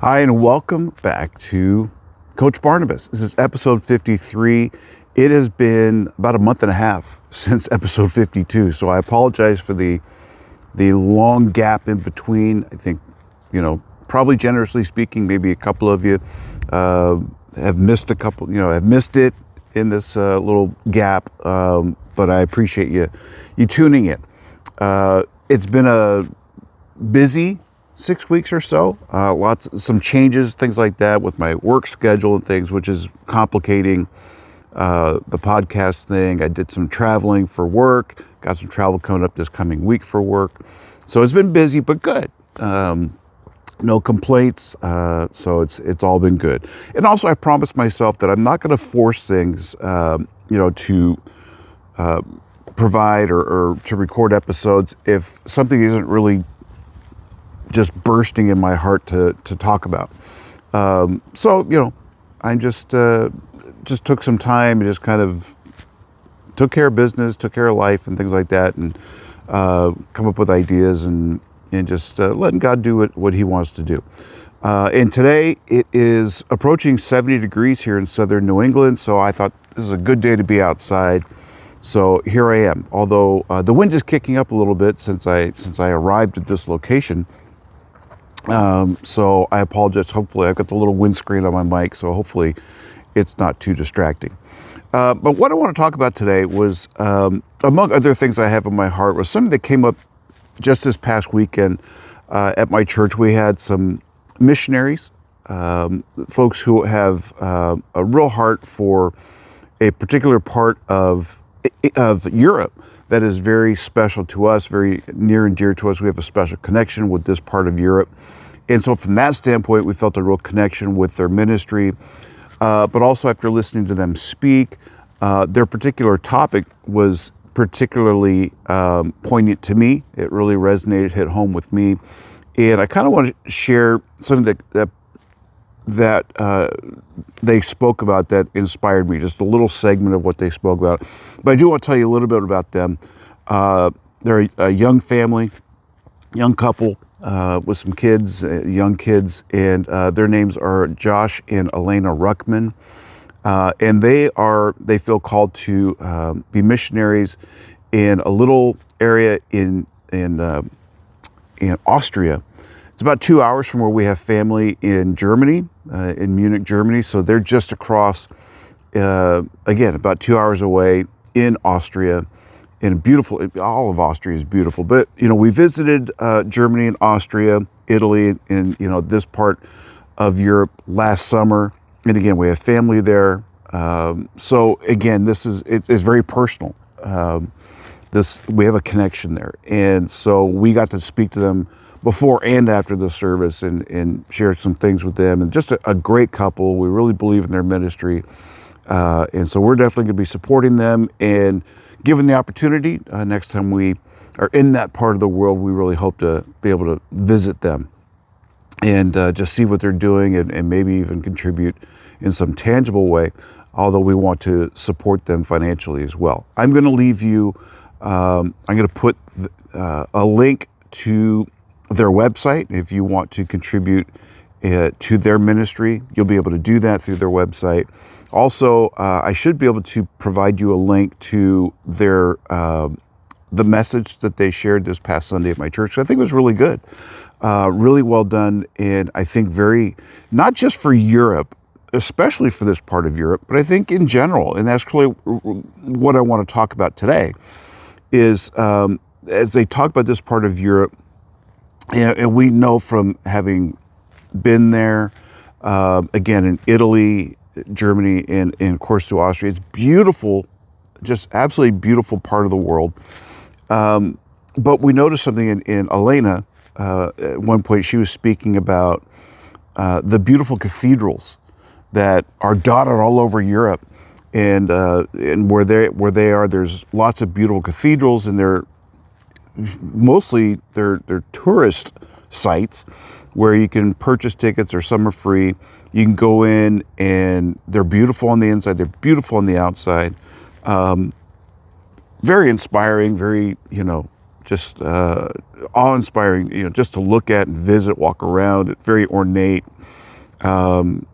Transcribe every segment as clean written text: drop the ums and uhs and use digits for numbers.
Hi, and welcome back to Coach Barnabas. This is episode 53. It has been about a month and a half since episode 52, so I apologize for the long gap in between. I think, probably generously speaking, maybe a couple of you have missed have missed it in this little gap, but I appreciate you tuning in. It's been a busy 6 weeks or so, some changes, things like that with my work schedule and things, which is complicating the podcast thing. I did some traveling for work, got some travel coming up this coming week for work. So it's been busy, but good. No complaints. So it's all been good. And also I promised myself that I'm not going to force things, to provide or to record episodes if something isn't really just bursting in my heart to talk about. I just took some time and just kind of took care of business, took care of life and things like that, and come up with ideas and just letting God do what he wants to do. And today it is approaching 70 degrees here in southern New England, so I thought this is a good day to be outside. So here I am, although the wind is kicking up a little bit since I arrived at this location. So I apologize. Hopefully I've got the little windscreen on my mic, so hopefully it's not too distracting. But what I want to talk about today was, among other things I have in my heart, was something that came up just this past weekend at my church. We had some missionaries, folks who have a real heart for a particular part of Europe that is very special to us, very near and dear to us. We have a special connection with this part of Europe. And so from that standpoint, we felt a real connection with their ministry. But also after listening to them speak, their particular topic was particularly poignant to me. It really resonated, hit home with me. And I kind of want to share something that they spoke about that inspired me, just a little segment of what they spoke about. But I do want to tell you a little bit about them. They're a young family, young couple with some kids, young kids, and their names are Josh and Elena Ruckman. And they feel called to be missionaries in a little area in Austria. It's about 2 hours from where we have family in Germany, in Munich, Germany. So they're just across, again, about 2 hours away in Austria. And beautiful, all of Austria is beautiful. But, we visited Germany and Austria, Italy, and, this part of Europe last summer. And again, we have family there. So again, it is very personal. We have a connection there. And so we got to speak to them before and after the service and share some things with them. And just a great couple. We really believe in their ministry. And so we're definitely going to be supporting them, and given the opportunity, next time we are in that part of the world, we really hope to be able to visit them and just see what they're doing and maybe even contribute in some tangible way, although we want to support them financially as well. I'm going to leave you, I'm going to put a link to their website. If you want to contribute to their ministry, you'll be able to do that through their website. Also, I should be able to provide you a link to their the message that they shared this past Sunday at my church. I think it was really good, really well done, and I think not just for Europe, especially for this part of Europe, but I think in general, and that's really what I want to talk about today, is as they talk about this part of Europe, and we know from having been there, again, in Italy, Germany, and of course to Austria. It's beautiful, just absolutely beautiful part of the world. But we noticed something in Elena. At one point she was speaking about the beautiful cathedrals that are dotted all over Europe. And where they are, there's lots of beautiful cathedrals, and they're tourist sites where you can purchase tickets, or some are free. You can go in, and they're beautiful on the inside, they're beautiful on the outside. Very inspiring, very, just awe-inspiring, just to look at and visit, walk around. It's very ornate, and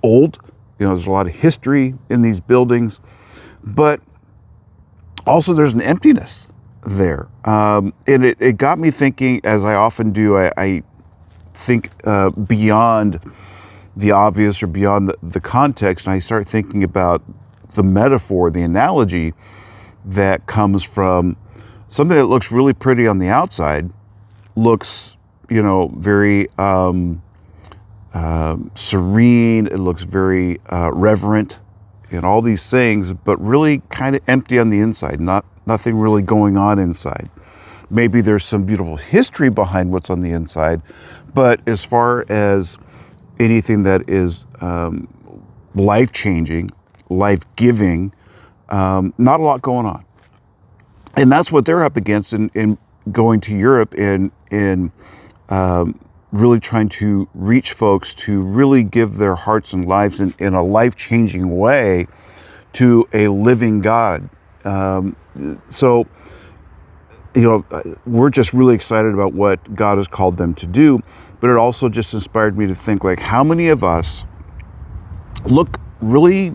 old. There's a lot of history in these buildings, but also there's an emptiness there. And it got me thinking, as I often do. I think beyond the obvious or beyond the context, and I start thinking about the metaphor, the analogy that comes from something that looks really pretty on the outside, looks, very serene, it looks very reverent and all these things, but really kind of empty on the inside, nothing really going on inside. Maybe there's some beautiful history behind what's on the inside, but as far as anything that is life-changing, life-giving, not a lot going on. And that's what they're up against in going to Europe and really trying to reach folks to really give their hearts and lives in a life-changing way to a living God. So, we're just really excited about what God has called them to do, but it also just inspired me to think, like, how many of us look really,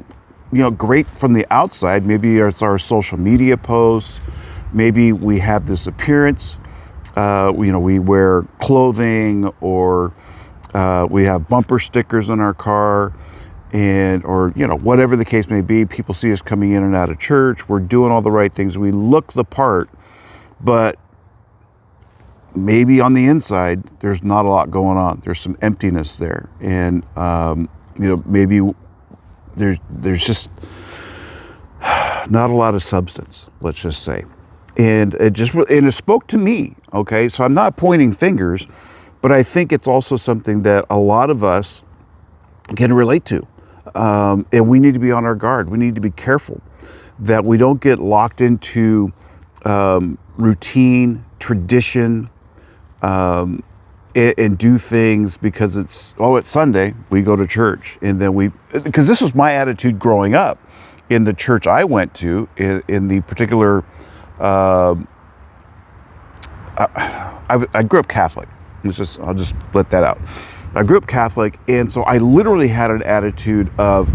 great from the outside? Maybe it's our social media posts. Maybe we have this appearance. We wear clothing, or we have bumper stickers on our car, or whatever the case may be. People see us coming in and out of church. We're doing all the right things. We look the part, but maybe on the inside, there's not a lot going on. There's some emptiness there, and maybe there's just not a lot of substance. Let's just say. And it spoke to me. Okay, so I'm not pointing fingers, but I think it's also something that a lot of us can relate to, and we need to be on our guard. We need to be careful that we don't get locked into routine, tradition, and do things because it's Sunday, we go to church, and then because this was my attitude growing up in the church I went to, in the particular. I grew up Catholic. I'll just let that out. I grew up Catholic, and so I literally had an attitude of,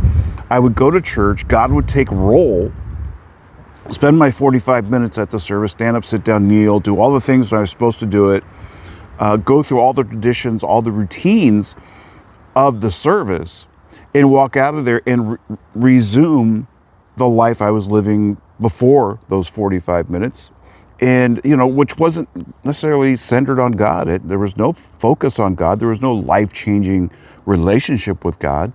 I would go to church, God would take roll, spend my 45 minutes at the service, stand up, sit down, kneel, do all the things when I was supposed to do it, go through all the traditions, all the routines of the service, and walk out of there and resume the life I was living before those 45 minutes, and which wasn't necessarily centered on God. There was no focus on God. There was no life-changing relationship with God.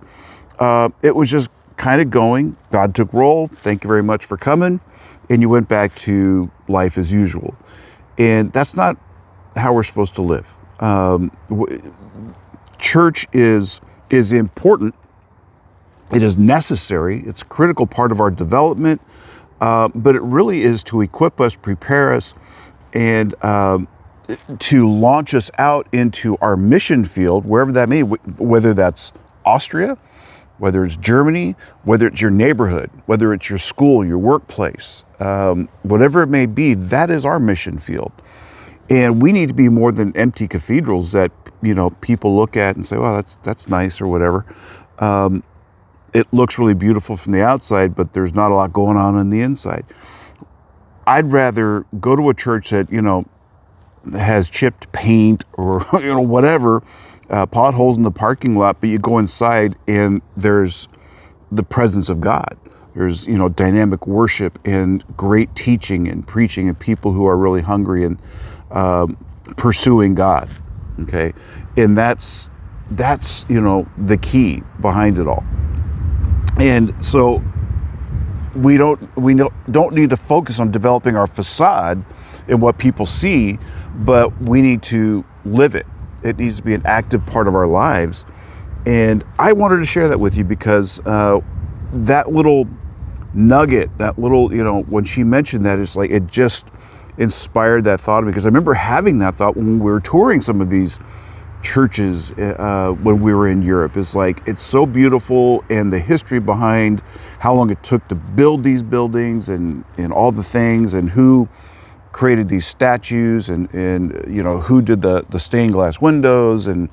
It was just kind of going. God took roll. Thank you very much for coming, and you went back to life as usual. And that's not how we're supposed to live. Church is important. It is necessary. It's a critical part of our development. But it really is to equip us, prepare us, and to launch us out into our mission field, wherever that may be, whether that's Austria, whether it's Germany, whether it's your neighborhood, whether it's your school, your workplace, whatever it may be, that is our mission field. And we need to be more than empty cathedrals that, people look at and say, well, that's nice or whatever. It looks really beautiful from the outside, but there's not a lot going on the inside. I'd rather go to a church that, has chipped paint or, whatever, potholes in the parking lot, but you go inside and there's the presence of God. There's, dynamic worship and great teaching and preaching and people who are really hungry and pursuing God. Okay. And that's, the key behind it all. And so we don't need to focus on developing our facade and what people see, but we need to live it. It needs to be an active part of our lives. And I wanted to share that with you because that little nugget, that little, when she mentioned that, it's like it just inspired that thought of me, because I remember having that thought when we were touring some of these churches when we were in Europe. It's like, it's so beautiful, and the history behind how long it took to build these buildings and all the things, and who created these statues, and who did the stained glass windows and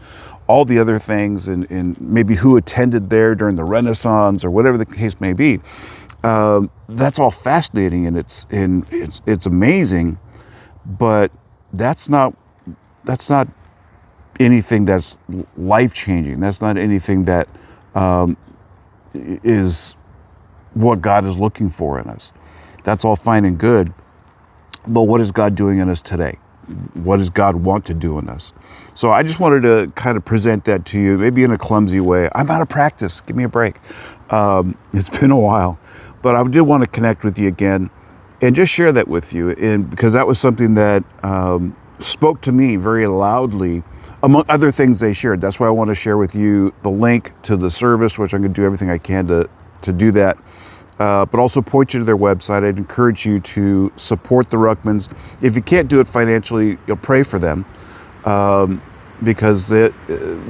all the other things, and maybe who attended there during the Renaissance or whatever the case may be. That's all fascinating, and it's amazing, but that's not anything that's life-changing. That's not anything that is what God is looking for in us. That's all fine and good, but what is God doing in us today? What does God want to do in us? So I just wanted to kind of present that to you, maybe in a clumsy way. I'm out of practice. Give me a break. It's been a while, but I did want to connect with you again and just share that with you, and because that was something that spoke to me very loudly, among other things they shared. That's why I want to share with you the link to the service, which I'm going to do everything I can to do that. But also point you to their website. I'd encourage you to support the Ruckmans. If you can't do it financially, you'll pray for them, because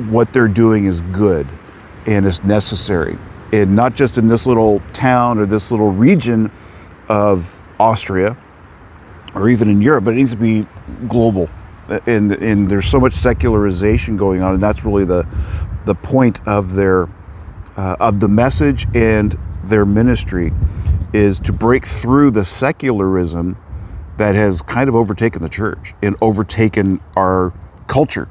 what they're doing is good and is necessary. And not just in this little town or this little region of Austria or even in Europe, but it needs to be global. And there's so much secularization going on, and that's really the point of their of the message and their ministry, is to break through the secularism that has kind of overtaken the church and overtaken our culture.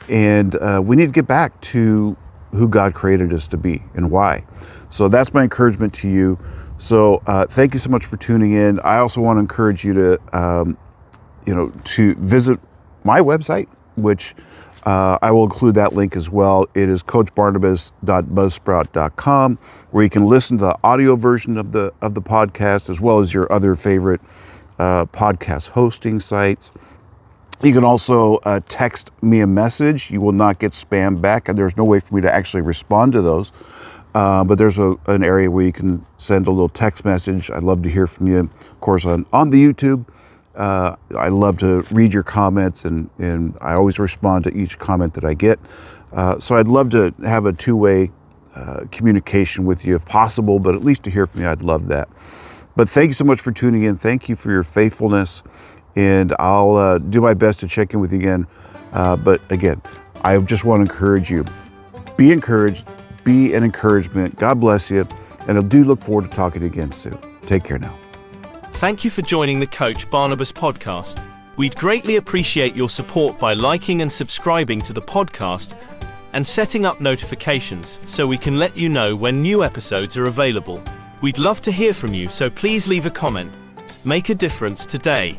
And we need to get back to who God created us to be and why. So that's my encouragement to you. So thank you so much for tuning in. I also want to encourage you to to visit my website, which I will include that link as well. It is coachbarnabas.buzzsprout.com, where you can listen to the audio version of the podcast, as well as your other favorite podcast hosting sites. You can also text me a message. You will not get spam back, and there's no way for me to actually respond to those. But there's an area where you can send a little text message. I'd love to hear from you. Of course, on the YouTube, I love to read your comments, and I always respond to each comment that I get. So I'd love to have a two-way communication with you if possible, but at least to hear from you, I'd love that. But thank you so much for tuning in. Thank you for your faithfulness, and I'll do my best to check in with you again. But again, I just want to encourage you. Be encouraged. Be an encouragement. God bless you, and I do look forward to talking to you again soon. Take care now. Thank you for joining the Coach Barnabas podcast. We'd greatly appreciate your support by liking and subscribing to the podcast and setting up notifications so we can let you know when new episodes are available. We'd love to hear from you, so please leave a comment. Make a difference today.